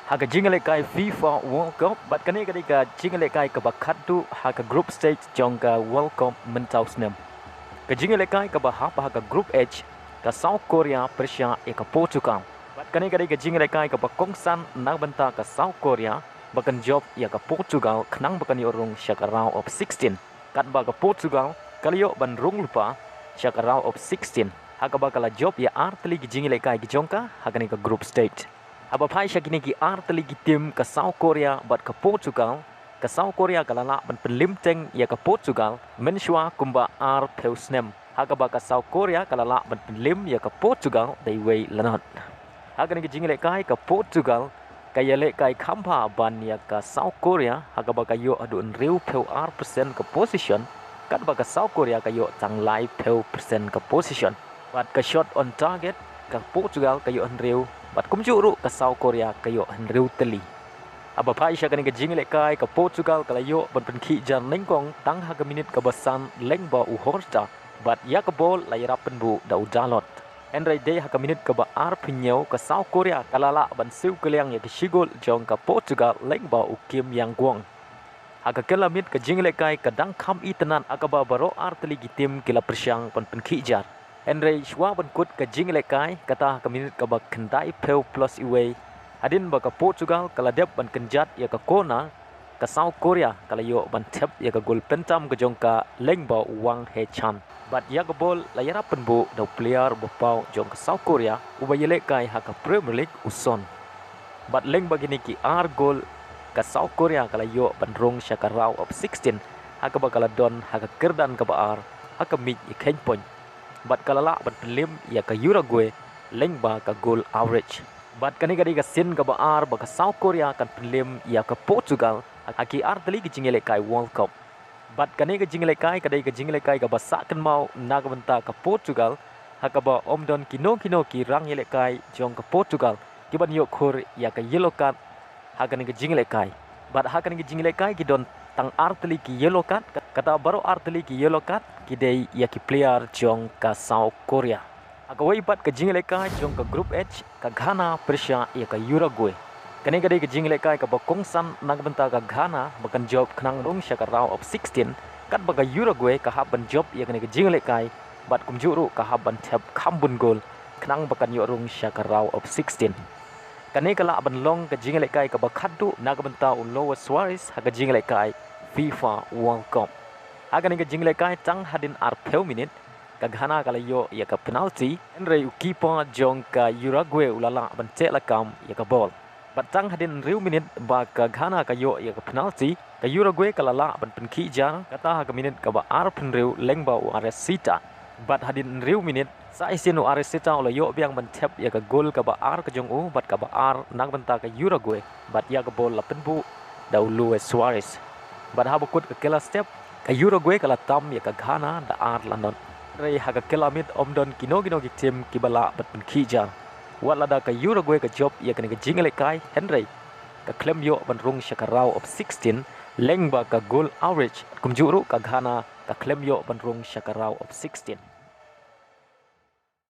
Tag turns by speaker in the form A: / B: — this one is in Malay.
A: Haga jingalekai FIFA World Cup bat kani ketika jingalekai ke bakatu haga group stage jongka World Cup mentausnem. Ke jingalekai ke bahapa haga group H ke South Korea Persia ke Portugal. Bat kani ketika jingalekai ke bakongsan nagbenta ke South Korea bakan job ya ke Portugal kenang bakan yorung syaka round of 16. Kat ba ke Portugal kaliyo ban rung lupa syaka round of 16. Haga bakala job ya artli jingalekai ke jongka haga ni ke group stage. Aba pai syakini ki artli tim ke South Korea bat ke Portugal ke South Korea kalala ban penlimteng ya ke Portugal menshwa kumba ar peusnem haga ba ke South Korea kalala ban penlim ya ke Portugal dai wei lanot haga ni jingle kai ke Portugal kaya le kai kampa ban ya ke South Korea haga ba yo adu riu peu ar persen ke position kan ba ke South Korea kayo tang lai peu persen ke position bat ke shot on target ke Portugal kayo riu bat kumjuru ke South Korea kayo henriu teli. Aba pai sya kani ke jingle kai ke Portugal kalayo ban penki jan lengkong tang haga minit ke basan lengba u horsta bat ya ke bol layra penbu da udalot. Enrai day haga minit ke ba ar pinyau ke South Korea kalala ban siu keliang ya ke sigol jong ke Portugal lengba u Kim Yang Guang. Haga kelamit ke jingle kai ke dang kam itenan akaba baro ar teli gitim kila persyang ban penki jar. Henry Shwa benkut ke jingle kai kata ke minit ke bak kendai peu plus iwe hadin bak ke Portugal kala dep ban kenjat ya ke kona ke South Korea kala yo ban tep ya ke gol pentam ke jongka lengba Wang Hechan bat ya ke bol layara penbu da player bopau jong ke South Korea ubayele kai ha ke Premier League uson bat leng bagi ni ki ar gol ke South Korea kala yo ban rong syaka round of 16 ha ke bakala don ha ke kerdan ke baar ha ke mig ikhen point bat kalala bat pelim ya ke Uruguay lengba ke goal average bat kani kadi ke sin ke baar ba ke South Korea kan pelim ya ke Portugal aki artli ke jingle kai World Cup bat kani ke jingle kai kadai ke jingle kai ke basakan mau naga benta ke Portugal hakaba omdon kino ki rang yele kai jong ke Portugal kiban yok khur ya ke yellow card hakani ke jingle kai bat hakani ke jingle kai ki don tang artli ki yellow card kata baru artli ki yellow card kidai ya ki player jong ka South Korea agawai bat ke jingle kai jong ka group H ka Ghana Persia ya ka Uruguay kani kadai ke jingle kai ka bakongsan nagbenta ka Ghana bakan job knang dong syaka round of 16 kat baga Uruguay ka haban job ya kani ke jingle kai bat kumjuru ka haban tap kambun gol knang bakan yorung syaka round of 16 kani kala aban long ke jingle kai ka bakhadu nagbenta Luis Suarez ha ke jingle kai FIFA World Cup haga ni ke jingle kai tang hadin arpeu minit ka Ghana kala yo ya ka penalty enrei keeper jong ka Uruguay ulala ban telakam ya ka ball batang hadin riu minit ba ka Ghana ka yo ya ka penalty ka Uruguay kala la ban penki jar kata ha ka minit ka ba ar penriu lengba u aresita bat hadin riu minit sa isinu aresita ola yo biang ban tap ya ka gol ka ba ar ka jong u bat ka ba ar nang banta ka Uruguay bat ya ka ball la penbu da Luis Suarez bat ha bukut ke kela step ka Uruguay kala tam ya ka Ghana da ar London rei ha ka kelamit omdon kino ki tim kibala bat penki jar wala da ka Uruguay ka job ya kani ka jingle kai Henry ka klem yo ban rung syaka round of 16 lengba ka goal average kumjuru ka Ghana ka klem yo ban rung syaka round of 16